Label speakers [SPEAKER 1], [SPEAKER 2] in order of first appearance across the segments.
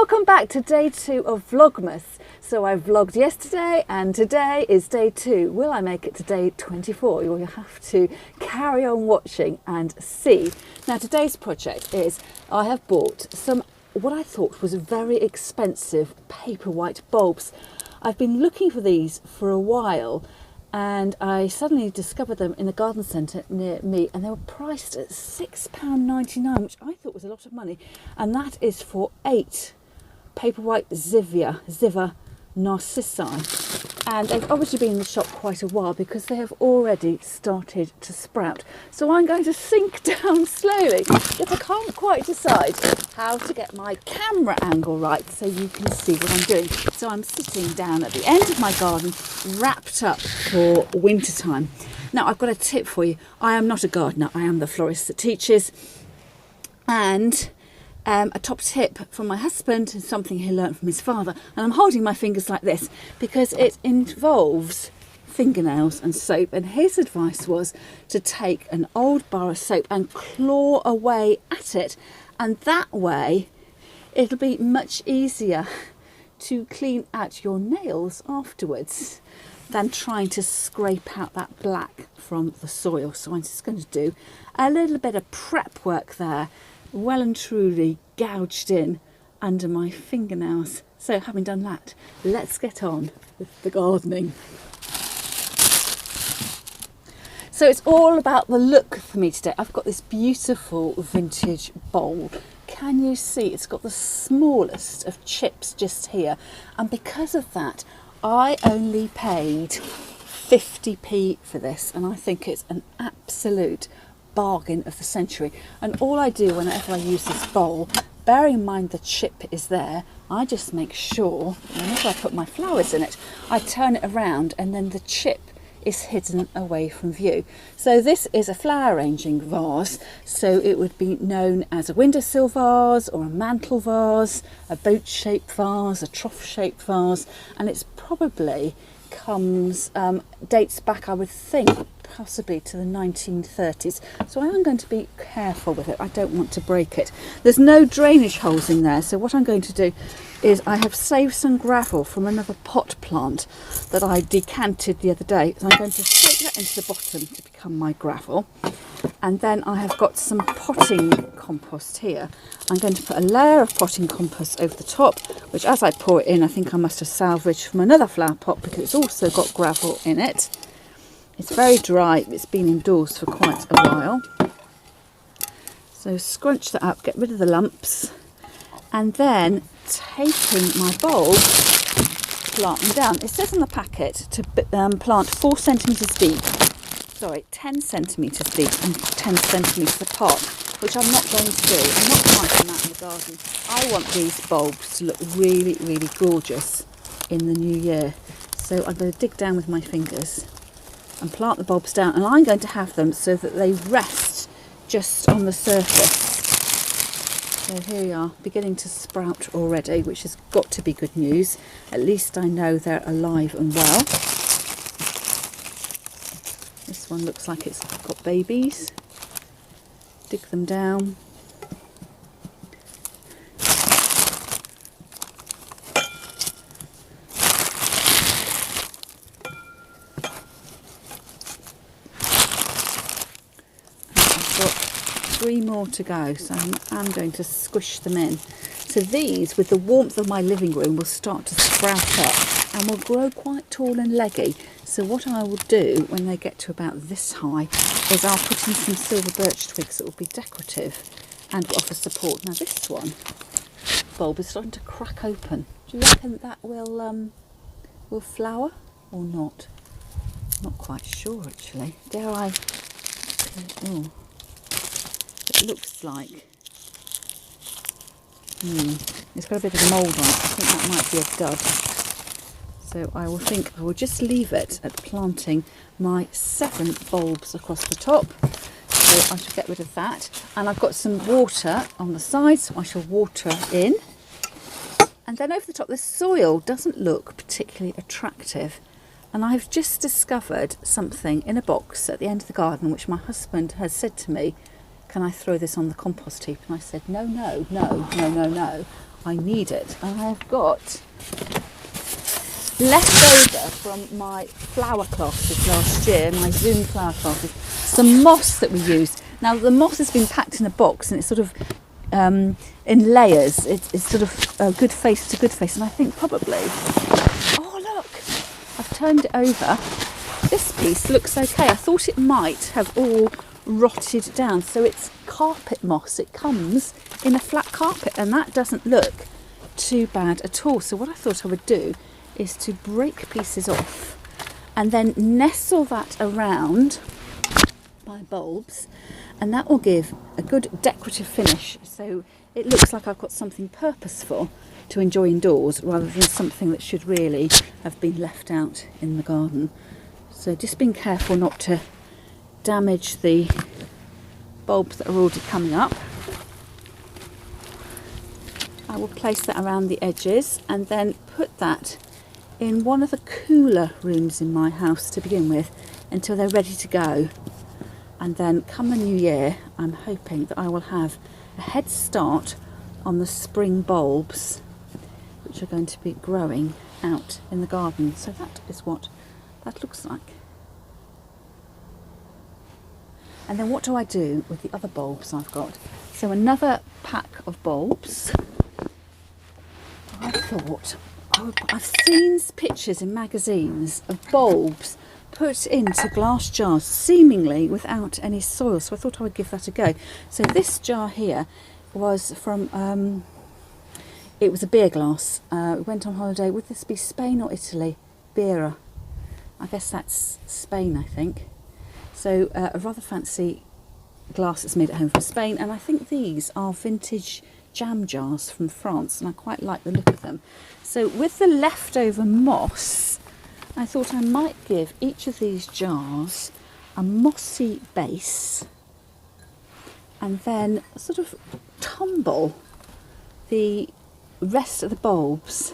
[SPEAKER 1] welcome back to day 2 of Vlogmas. So I vlogged yesterday and today is day 2. Will I make it to day 24? You'll have to carry on watching and see. Now today's project is I have bought some what I thought was very expensive paperwhite bulbs. I've been looking for these for a while and I suddenly discovered them in a garden centre near me, and they were priced at £6.99, which I thought was a lot of money, and that is for 8 paperwhite ziva narcissi. And they've obviously been in the shop quite a while because they have already started to sprout. So I'm going to sink down slowly, yet I can't quite decide how to get my camera angle right so you can see what I'm doing. So I'm sitting down at the end of my garden, wrapped up for winter time. Now I've got a tip for you. I am not a gardener, I am the florist that teaches. And a top tip from my husband is something he learnt from his father, and I'm holding my fingers like this because it involves fingernails and soap, and his advice was to take an old bar of soap and claw away at it, and that way it'll be much easier to clean out your nails afterwards than trying to scrape out that black from the soil. So I'm just going to do a little bit of prep work there, well and truly gouged in under my fingernails. So having done that, let's get on with the gardening. So it's all about the look for me today. I've got this beautiful vintage bowl. Can you see it's got the smallest of chips just here, and because of that I only paid 50p for this, and I think it's an absolute bargain of the century. And all I do whenever I use this bowl, bearing in mind the chip is there, I just make sure whenever I put my flowers in it, I turn it around and then the chip is hidden away from view. So this is a flower arranging vase, so it would be known as a windowsill vase or a mantle vase, a boat shaped vase, a trough shaped vase, and it's probably dates back, I would think, possibly to the 1930s. So I am going to be careful with it. I don't want to break it. There's no drainage holes in there, so what I'm going to do is I have saved some gravel from another pot plant that I decanted the other day. So I'm going to take that into the bottom to become my gravel. And then I have got some potting compost here. I'm going to put a layer of potting compost over the top, which as I pour it in, I think I must have salvaged from another flower pot because it's also got gravel in it. It's very dry, it's been indoors for quite a while. So scrunch that up, get rid of the lumps, and then taking my bowl, plant them down. It says on the packet to plant 4 centimetres deep, sorry, 10 centimetres deep and 10 centimetres apart, which I'm not going to do. I'm not planting that in the garden. I want these bulbs to look really, really gorgeous in the new year. So I'm going to dig down with my fingers and plant the bulbs down, and I'm going to have them so that they rest just on the surface. So here we are, beginning to sprout already, which has got to be good news. At least I know they're alive and well. This one looks like it's got babies. Dig them down. I've got 3 more to go, so I'm going to squish them in. So these, with the warmth of my living room, will start to sprout up and will grow quite tall and leggy. So what I will do when they get to about this high is I'll put in some silver birch twigs that will be decorative and will offer support. Now this one bulb is starting to crack open. Do you reckon that will flower or not? Not quite sure actually. Dare I? Oh, it looks like. It's got a bit of mould on it. I think that might be a dud. So I will just leave it at planting my 7 bulbs across the top. So I shall get rid of that. And I've got some water on the side, so I shall water in. And then over the top, the soil doesn't look particularly attractive. And I've just discovered something in a box at the end of the garden, which my husband has said to me, can I throw this on the compost heap? And I said, no. I need it. And I've got left over from my flower classes last year, my Zoom flower classes, some moss that we used. Now the moss has been packed in a box and it's sort of in layers. It's sort of a good face to good face, and I think probably, oh look, I've turned it over. This piece looks okay. I thought it might have all rotted down, so it's carpet moss. It comes in a flat carpet and that doesn't look too bad at all. So what I thought I would do is to break pieces off and then nestle that around my bulbs, and that will give a good decorative finish, so it looks like I've got something purposeful to enjoy indoors rather than something that should really have been left out in the garden. So just being careful not to damage the bulbs that are already coming up. I will place that around the edges and then put that in one of the cooler rooms in my house to begin with until they're ready to go. And then come the new year, I'm hoping that I will have a head start on the spring bulbs which are going to be growing out in the garden. So that is what that looks like. And then what do I do with the other bulbs I've got? So another pack of bulbs. I thought, I've seen pictures in magazines of bulbs put into glass jars seemingly without any soil, so I thought I would give that a go. So this jar here was from, it was a beer glass. We went on holiday, would this be Spain or Italy? Beera. I guess that's Spain, I think. So a rather fancy glass that's made at home from Spain, and I think these are vintage jam jars from France, and I quite like the look of them. So with the leftover moss, I thought I might give each of these jars a mossy base and then sort of tumble the rest of the bulbs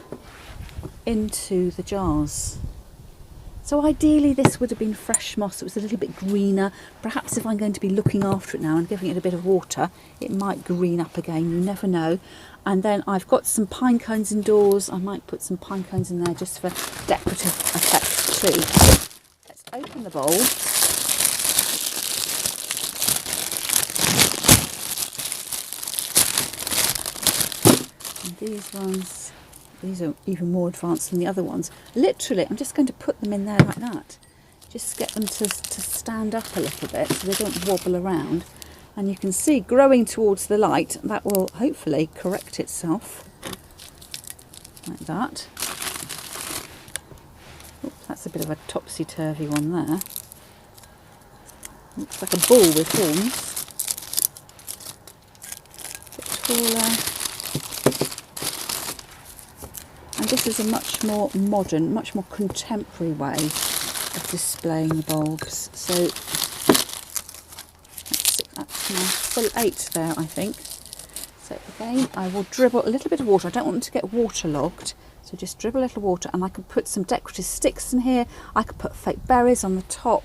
[SPEAKER 1] into the jars. So ideally this would have been fresh moss. It was a little bit greener. Perhaps if I'm going to be looking after it now and giving it a bit of water, it might green up again, you never know. And then I've got some pine cones indoors. I might put some pine cones in there just for decorative effect too. Let's open the bowl. And these ones, these are even more advanced than the other ones. Literally, I'm just going to put them in there like that. Just get them to stand up a little bit so they don't wobble around. And you can see growing towards the light, that will hopefully correct itself. Like that. Oops, that's a bit of a topsy-turvy one there. Looks like a bull with horns. A bit taller. And this is a much more modern, much more contemporary way of displaying the bulbs. So that's my full 8 there, I think. So again, I will dribble a little bit of water. I don't want them to get waterlogged, so just dribble a little water, and I can put some decorative sticks in here. I could put fake berries on the top,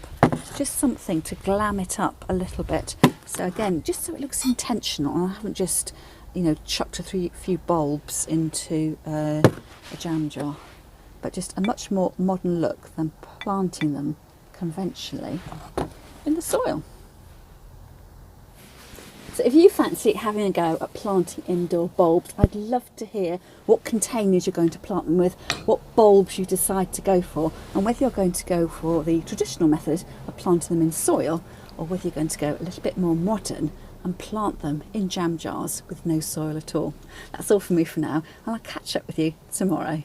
[SPEAKER 1] just something to glam it up a little bit. So again, just so it looks intentional, and I haven't just, you know, chucked a few bulbs into a jam jar, but just a much more modern look than planting them conventionally in the soil. So if you fancy having a go at planting indoor bulbs, I'd love to hear what containers you're going to plant them with, what bulbs you decide to go for, and whether you're going to go for the traditional method of planting them in soil, or whether you're going to go a little bit more modern and plant them in jam jars with no soil at all. That's all from me for now, and I'll catch up with you tomorrow.